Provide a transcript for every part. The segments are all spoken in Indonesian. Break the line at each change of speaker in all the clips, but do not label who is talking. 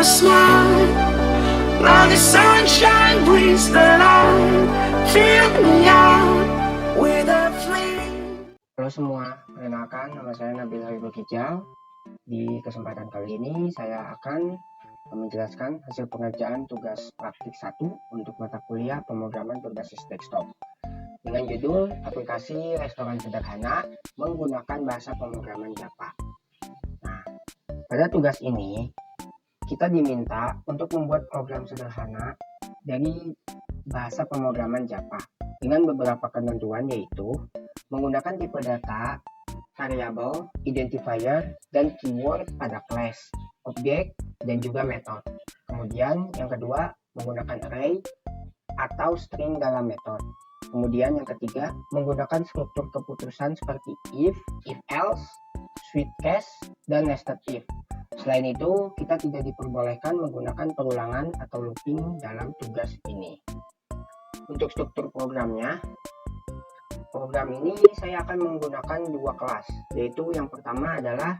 your smile, now the sunshine brings the light. Fill me out with a flame.
Halo semua, perkenalkan nama saya Nabil Habibur Hijau. Di kesempatan kali ini saya akan menjelaskan hasil pengerjaan tugas praktik 1 untuk mata kuliah pemrograman berbasis desktop dengan judul aplikasi restoran sederhana menggunakan bahasa pemrograman Java. Nah, pada tugas ini kita diminta untuk membuat program sederhana dari bahasa pemrograman Java dengan beberapa ketentuan, yaitu menggunakan tipe data, variabel, identifier, dan keyword pada class, objek, dan juga metode. Kemudian yang kedua, menggunakan array atau string dalam metode. Kemudian yang ketiga, menggunakan struktur keputusan seperti if else, switch case, dan nested if. Selain itu, kita tidak diperbolehkan menggunakan perulangan atau looping dalam tugas ini. Untuk struktur programnya, program ini saya akan menggunakan 2 kelas, yaitu yang pertama adalah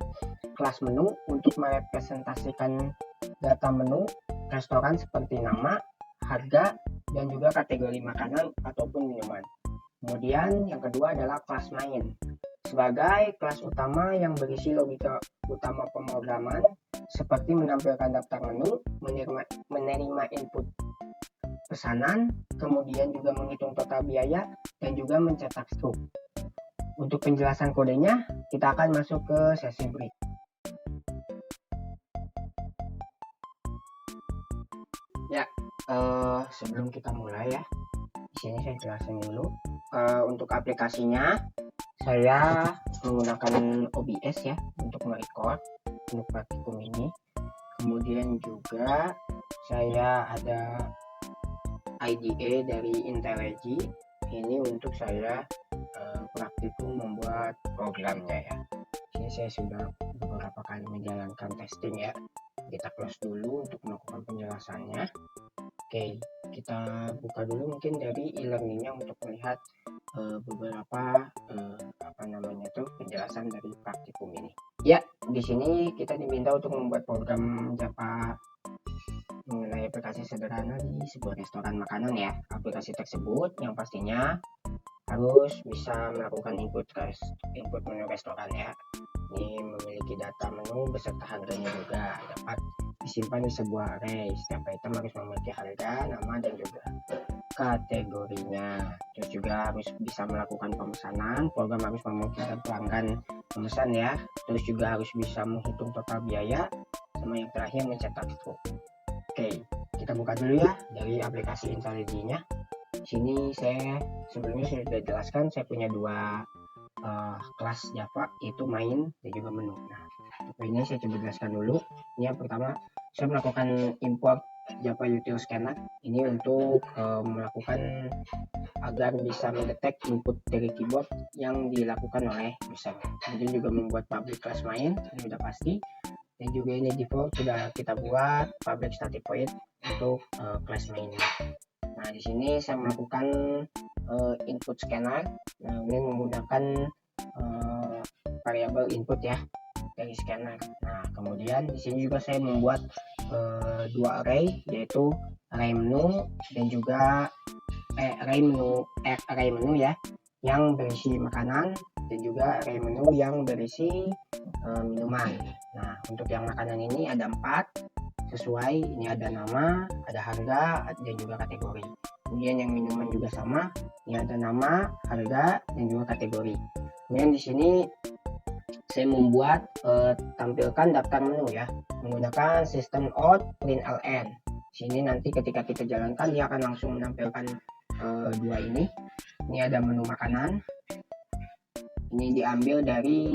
kelas menu untuk merepresentasikan data menu restoran seperti nama, harga, dan juga kategori makanan ataupun minuman. Kemudian yang kedua adalah kelas main sebagai kelas utama yang berisi logika utama pemrograman seperti menampilkan daftar menu, menerima input pesanan, kemudian juga menghitung total biaya, dan juga mencetak struk. Untuk penjelasan kodenya, kita akan masuk ke sesi break. Ya, sebelum kita mulai ya, di sini saya jelasin dulu. Untuk aplikasinya, saya menggunakan OBS ya untuk merecord untuk praktikum ini. Kemudian juga saya ada IDE dari IntelliJ ini untuk saya praktikum membuat programnya ya. Ini saya sudah beberapa kali menjalankan testing ya. Kita close dulu untuk melakukan penjelasannya. Oke, kita buka dulu mungkin dari e-learningnya untuk melihat beberapa penjelasan dari praktikum ini. Ya, di sini kita diminta untuk membuat program Java mengenai aplikasi sederhana di sebuah restoran makanan ya. Aplikasi tersebut yang pastinya harus bisa melakukan input menu restoran ya. Ini memiliki data menu beserta harganya juga dapat disimpan di sebuah array. Setiap item harus memiliki harga, nama, dan juga kategorinya. Terus juga harus bisa melakukan pemesanan. Program harus memungkinkan pelanggan memesan ya. Terus juga harus bisa menghitung total biaya, sama yang terakhir mencetak struk. Oke, kita buka dulu ya dari aplikasi IntelliJ-nya. Sini saya sebelumnya sudah jelaskan, saya punya 2 kelas Java, yaitu main dan juga menu. Nah, ini saya coba jelaskan dulu. Ini yang pertama, saya melakukan import Java Util Scanner ini untuk melakukan agar bisa mendetek input dari keyboard yang dilakukan oleh user. Kemudian juga membuat public class main, ini sudah pasti. Dan juga ini default sudah kita buat public static void untuk class main. Nah, di sini saya melakukan input scanner. Nah, ini menggunakan variabel input ya dari scanner. Nah, kemudian di sini juga saya membuat 2 array, yaitu array menu dan juga array menu ya yang berisi makanan, dan juga array menu yang berisi minuman. Nah, untuk yang makanan ini ada 4 sesuai, ini ada nama, ada harga, dan juga kategori. Kemudian yang minuman juga sama, ini ada nama, harga, dan juga kategori. Kemudian di sini saya membuat tampilkan daftar menu ya menggunakan sistem out println. Sini nanti ketika kita jalankan dia akan langsung menampilkan 2 ini. Ini ada menu makanan. Ini diambil dari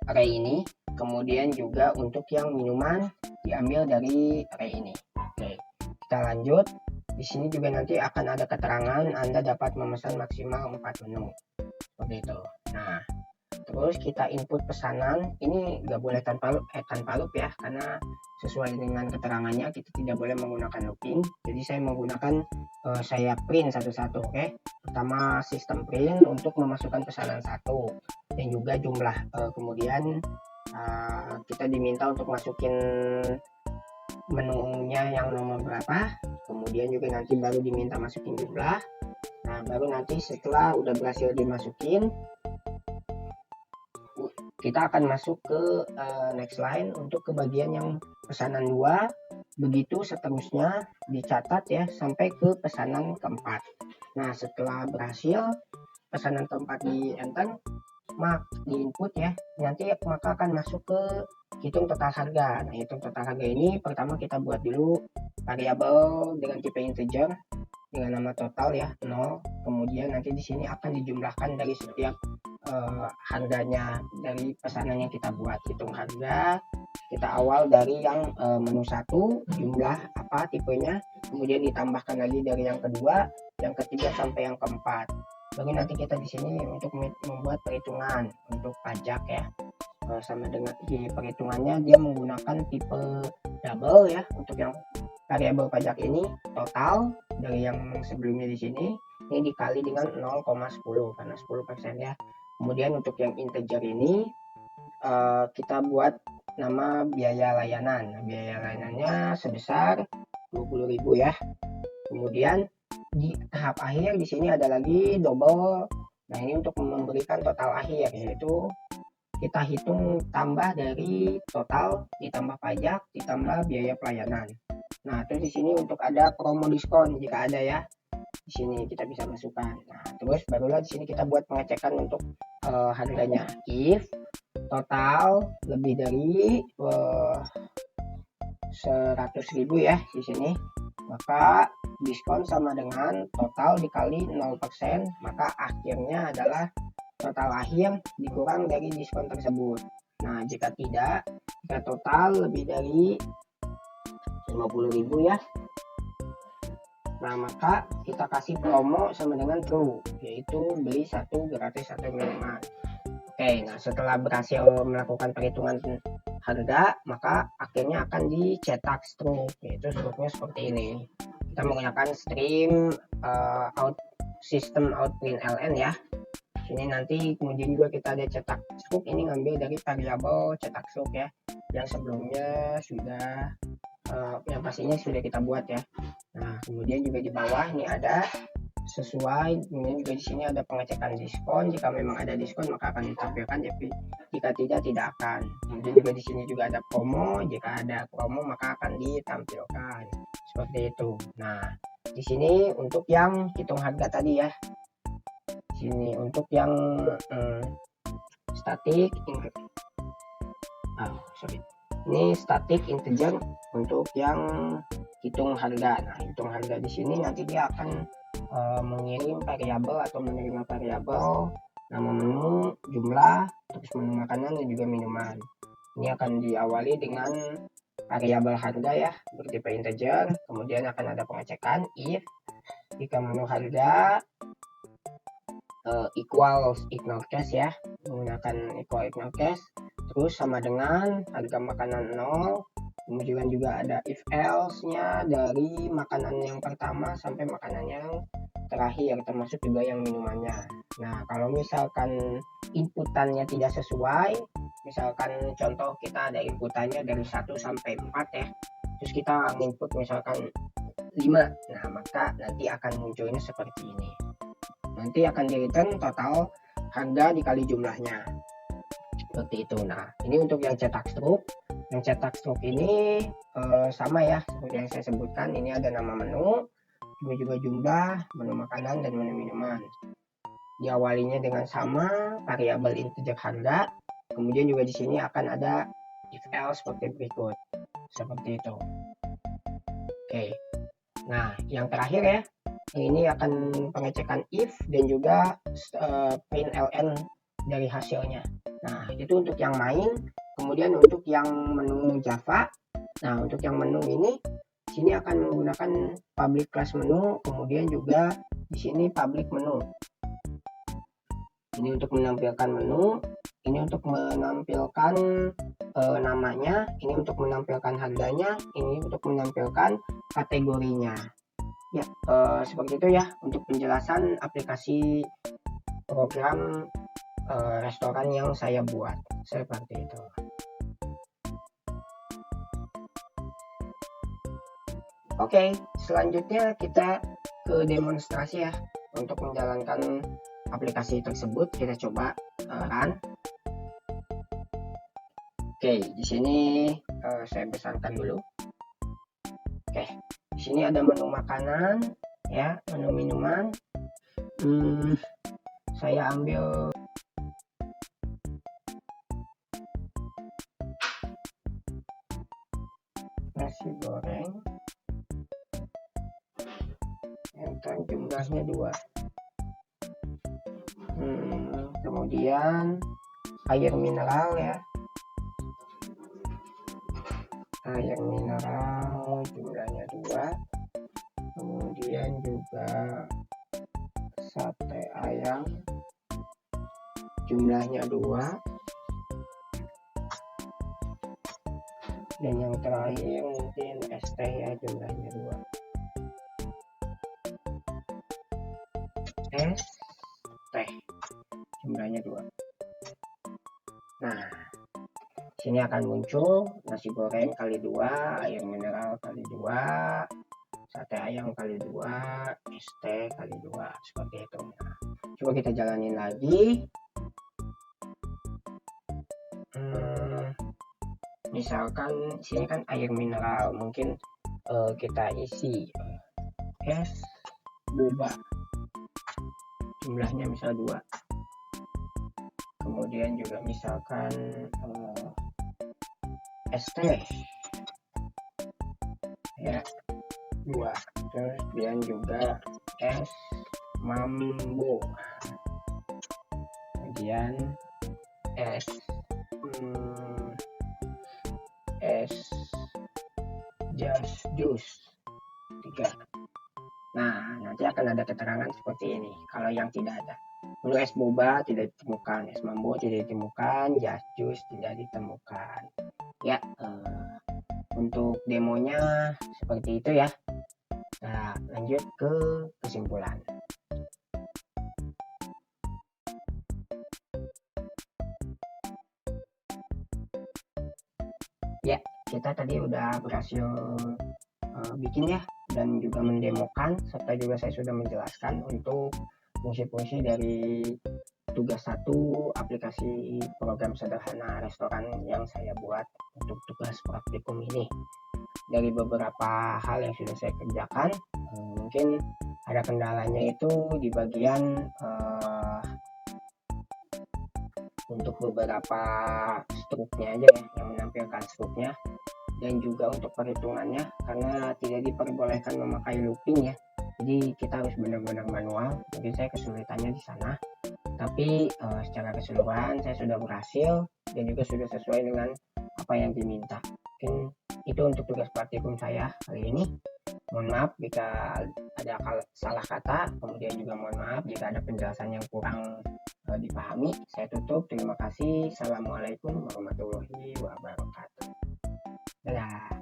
array ini. Kemudian juga untuk yang minuman diambil dari array ini. Oke, kita lanjut. Di sini juga nanti akan ada keterangan Anda dapat memesan maksimal 4 menu. Seperti itu. Nah, terus kita input pesanan. Ini nggak boleh tanpa loop ya, karena sesuai dengan keterangannya kita tidak boleh menggunakan looping. Jadi saya menggunakan saya print satu-satu. Oke, pertama sistem print untuk memasukkan pesanan 1 dan juga jumlah. Kemudian kita diminta untuk masukin menunya yang nomor berapa, kemudian juga nanti baru diminta masukin jumlah. Nah, baru nanti setelah udah berhasil dimasukin, kita akan masuk ke next line untuk ke bagian yang pesanan 2. Begitu seterusnya dicatat ya sampai ke pesanan keempat. Nah, setelah berhasil pesanan keempat di enter, di input ya, nanti maka akan masuk ke hitung total harga. Nah, hitung total harga ini pertama kita buat dulu variabel dengan tipe integer dengan nama total ya 0. Kemudian nanti di sini akan dijumlahkan dari setiap harganya dari pesanan yang kita buat. Hitung harga, kita awal dari yang menu 1, jumlah apa tipenya, kemudian ditambahkan lagi dari yang kedua, yang ketiga sampai yang keempat. Baru nanti kita di sini untuk membuat perhitungan untuk pajak ya. Sama dengan di perhitungannya dia menggunakan tipe double ya. Untuk yang variabel pajak ini total dari yang sebelumnya di sini ini dikali dengan 0,10 karena 10% ya. Kemudian untuk yang integer ini kita buat nama biaya layanan. Biaya layanannya sebesar 20.000 ya. Kemudian di tahap akhir di sini ada lagi double. Nah, ini untuk memberikan total akhir, yaitu kita hitung tambah dari total ditambah pajak ditambah biaya pelayanan. Nah, terus di sini untuk ada promo diskon jika ada ya. Di sini kita bisa masukkan. Nah, terus barulah di sini kita buat pengecekan untuk harganya. If total lebih dari 100.000 ya di sini, maka diskon sama dengan total dikali 0%, maka akhirnya adalah total akhir dikurang dari diskon tersebut. Nah, jika tidak, jika total lebih dari 50.000 ya, nah maka kita kasih promo sama dengan true, yaitu beli 1 gratis 1 minuman. Oke, nah setelah berhasil melakukan perhitungan harga, maka akhirnya akan dicetak struk, yaitu struknya seperti ini. Kita menggunakan stream out system out print ln ya. Ini nanti kemudian juga kita ada cetak struk, ini ngambil dari variabel cetak struk ya, yang sebelumnya sudah yang pastinya sudah kita buat ya. Nah, kemudian juga di bawah ini ada sesuai, kemudian juga di sini ada pengecekan diskon. Jika memang ada diskon maka akan ditampilkan, jika tidak akan. Kemudian juga di sini juga ada promo, jika ada promo maka akan ditampilkan seperti itu. Nah, di sini untuk yang hitung harga tadi ya. Sini untuk yang static ini static integer untuk yang hitung harga. Nah, hitung harga di sini nanti dia akan mengirim variabel atau menerima variabel nama menu, jumlah, terus menu makanan dan juga minuman. Ini akan diawali dengan variabel harga ya, bertipe integer. Kemudian akan ada pengecekan if jika menu harga equals ignore cache ya, menggunakan equal ignore cache, terus sama dengan harga makanan 0. Kemudian juga ada if else nya dari makanan yang pertama sampai makanan yang terakhir, termasuk juga yang minumannya. Nah, kalau misalkan inputannya tidak sesuai, misalkan contoh kita ada inputannya dari 1 sampai 4 ya, terus kita input misalkan 5, nah maka nanti akan munculnya seperti ini. Nanti akan di return total harga dikali jumlahnya seperti itu. Nah, ini untuk yang cetak struk. Yang cetak struk ini sama ya seperti yang saya sebutkan. Ini ada nama menu, ini juga jumlah, menu makanan dan menu minuman. Diawalinya dengan sama variabel integer harga. Kemudian juga di sini akan ada if else seperti berikut, seperti itu. Oke. Nah, yang terakhir ya, ini akan pengecekan if dan juga print ln dari hasilnya. Nah, itu untuk yang main. Kemudian untuk yang menu Java, nah untuk yang menu ini sini akan menggunakan public class menu, kemudian juga di sini public menu. Ini untuk menampilkan menu, ini untuk menampilkan namanya, ini untuk menampilkan harganya, ini untuk menampilkan kategorinya. Ya, seperti itu ya untuk penjelasan aplikasi program restoran yang saya buat, seperti itu. Oke, selanjutnya kita ke demonstrasi ya. Untuk menjalankan aplikasi tersebut kita coba run. Oke, di sini saya besarkan dulu. Oke, di sini ada menu makanan ya, menu minuman. Saya ambil nasi goreng, enter, jumlahnya 2. Kemudian air mineral ya, air mineral jumlahnya 2. Kemudian juga sate ayam jumlahnya 2. Dan yang terakhir mungkin es teh ya, jumlahnya 2. Es teh jumlahnya 2. Nah, sini akan muncul nasi goreng kali 2, air mineral kali 2, sate ayam kali 2, es teh kali 2, seperti itu. Nah, coba kita jalanin lagi. Misalkan sini kan air mineral, mungkin kita isi es boba jumlahnya misal 2. Kemudian juga misalkan es teh ya 2. Terus kemudian juga es mambo, kemudian es just juice 3. Nah, nanti akan ada keterangan seperti ini. Kalau yang tidak ada, menu es boba tidak ditemukan, es mambo tidak ditemukan, just juice tidak ditemukan. Ya, untuk demonya seperti itu ya. Nah, lanjut ke kesimpulan. Ya, kita tadi udah berhasil bikin ya, dan juga mendemokan, serta juga saya sudah menjelaskan untuk fungsi-fungsi dari tugas 1 aplikasi program sederhana restoran yang saya buat untuk tugas praktikum ini. Dari beberapa hal yang sudah saya kerjakan, mungkin ada kendalanya itu di bagian untuk beberapa struknya aja ya, yang menampilkan struknya, dan juga untuk perhitungannya karena tidak diperbolehkan memakai looping ya. Jadi kita harus benar-benar manual. Mungkin saya kesulitannya di sana. Tapi secara keseluruhan saya sudah berhasil dan juga sudah sesuai dengan apa yang diminta. Mungkin itu untuk tugas praktikum saya kali ini. Mohon maaf jika ada salah kata, kemudian juga mohon maaf jika ada penjelasan yang kurang dipahami. Saya tutup, terima kasih. Assalamualaikum warahmatullahi wabarakatuh. Dadah.